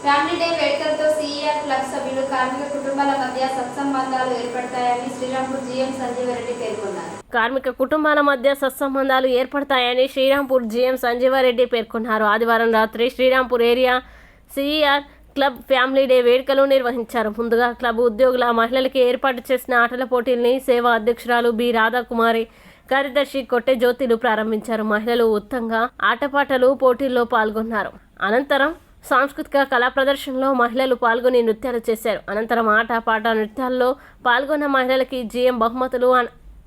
Family day వేడుకలతో సీఈఆర్ club సభ్యులు కార్మిక కుటుంబాల మధ్య సత్సంబంధాలు ఏర్పడతాయని శ్రీరాంపూర్ జీఎం సంజీవారెడ్డి పేర్కొన్నారు. కార్మిక కుటుంబాల మధ్య సత్సంబంధాలు ఏర్పడతాయని శ్రీరాంపూర్ జీఎం సంజీవారెడ్డి పేర్కొన్నారు. ఆదివారం రాత్రి Srirampur area CER club family day వేడుకలు నిర్వహించారు. ముందుగా క్లబ్ ఉద్యోగుల మహిళలకి ఏర్పాటు చేసిన ఆటల పోటీల్ని సేవా అధ్యక్షురాలు బి రాధాకుమారి, కార్యదర్శి కొట్టె జ్యోతిలు ప్రారంభించారు. మహిళలు ఉత్తంగా ఆటపాటలు పోటీల్లో పాల్గొన్నారు. అనంతరం సాంస్కృతిక కళా ప్రదర్శనలో మహిళలు పాల్గొని నృత్యాలు చేశారు. అనంతరం ఆట పాట నృత్యాల్లో పాల్గొన్న మహిళలకి జీఎం బహుమతులు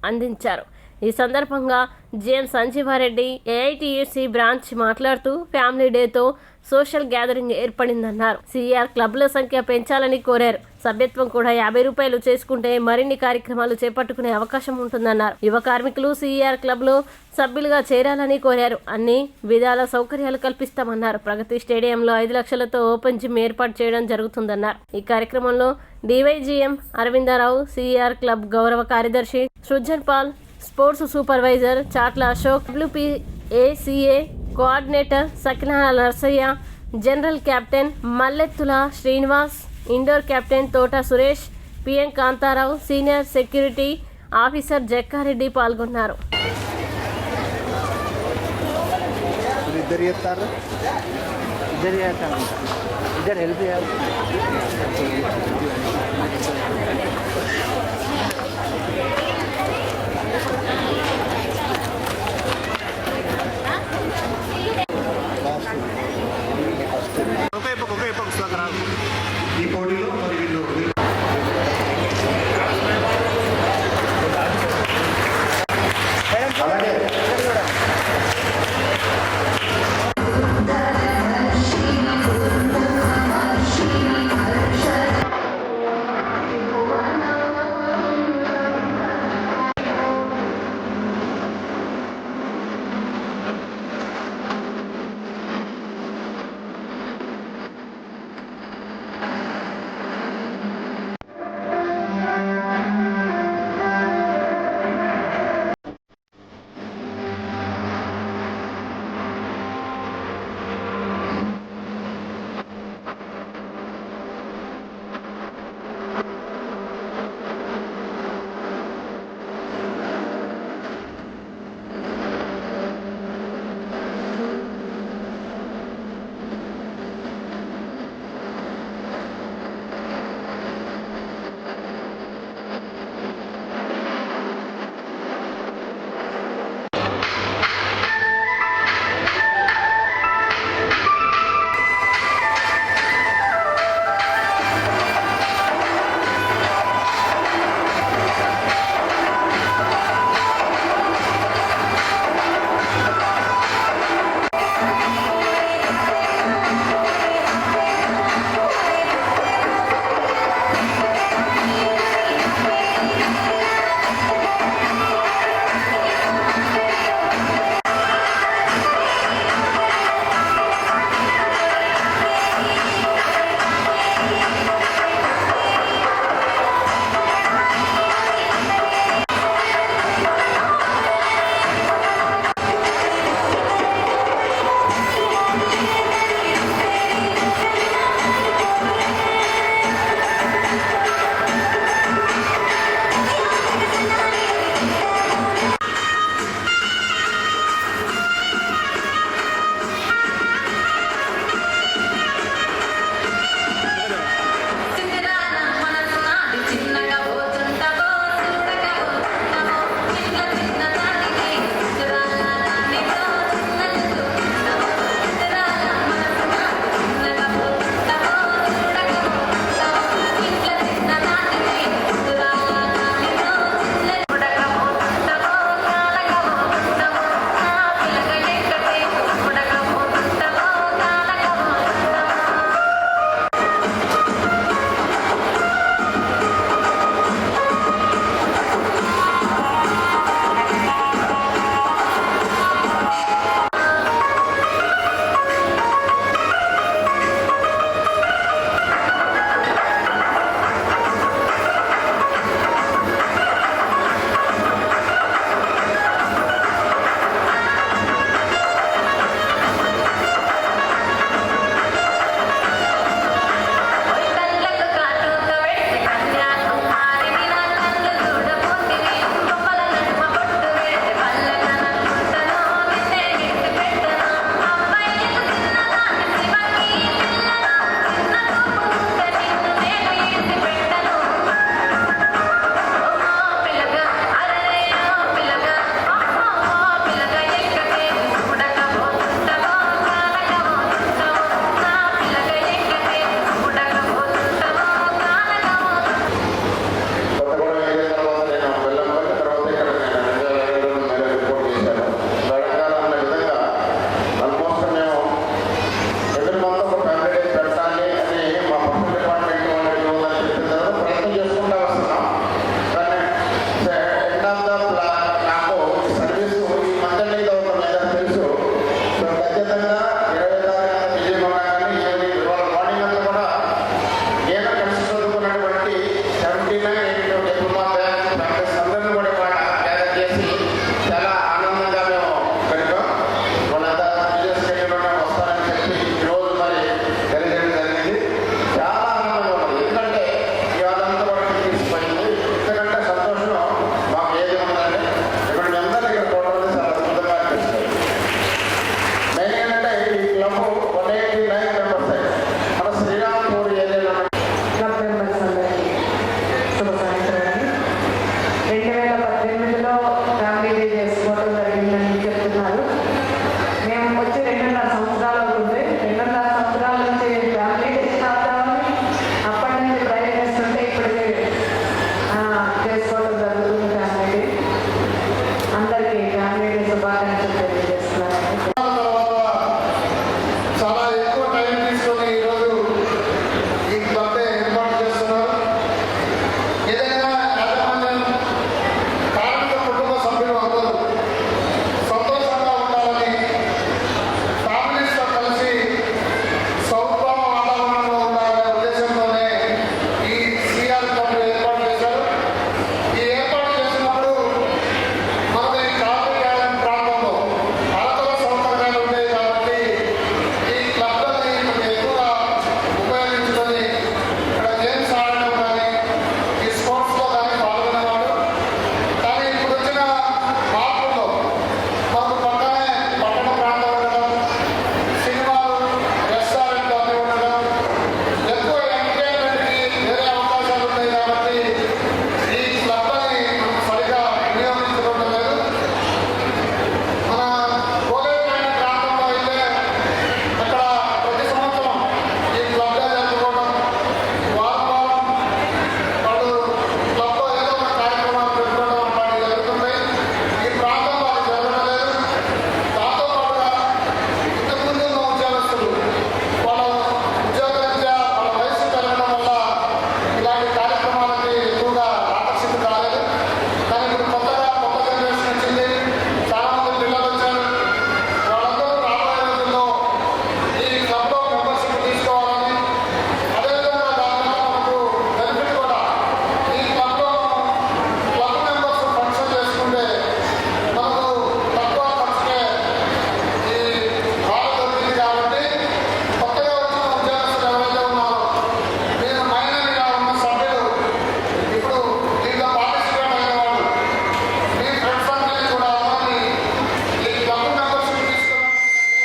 అందించారు. ఈ సందర్భంగా జీఎం సంజీవారెడ్డి ఏఐటీయూసీ బ్రాంచ్ మాట్లాడుతూ ఫ్యామిలీ డేతో సోషల్ గ్యాదరింగ్ ఏర్పడిందన్నారు. సీఆర్ క్లబ్ల సంఖ్య పెంచాలని కోరారు. సభ్యత్వం కూడా 50 రూపాయలు చేసుకుంటే మరిన్ని కార్యక్రమాలు చేపట్టుకునే అవకాశం ఉంటుందన్నారు. యువ కార్మికులు సీఆర్ క్లబ్లో సభ్యులుగా చేరాలని కోరారు. అన్ని విధాల సౌకర్యాలు కల్పిస్తామన్నారు. ప్రగతి స్టేడియంలో 5 లక్షలతో ఓపెన్ జిమ్ ఏర్పాటు చేయడం జరుగుతుందన్నారు. ఈ కార్యక్రమంలో డివైజీఎం అరవిందరావు, సీఆర్ క్లబ్ గౌరవ కార్యదర్శి Srujan Pal, sports supervisor Chatla Ashok, WPACA coordinator Sakinala Narsaiah, general captain Mallethula Srinivas, indoor captain Thota Suresh, PM Kantharao, senior security officer Jakkareddy పాల్గొన్నారు.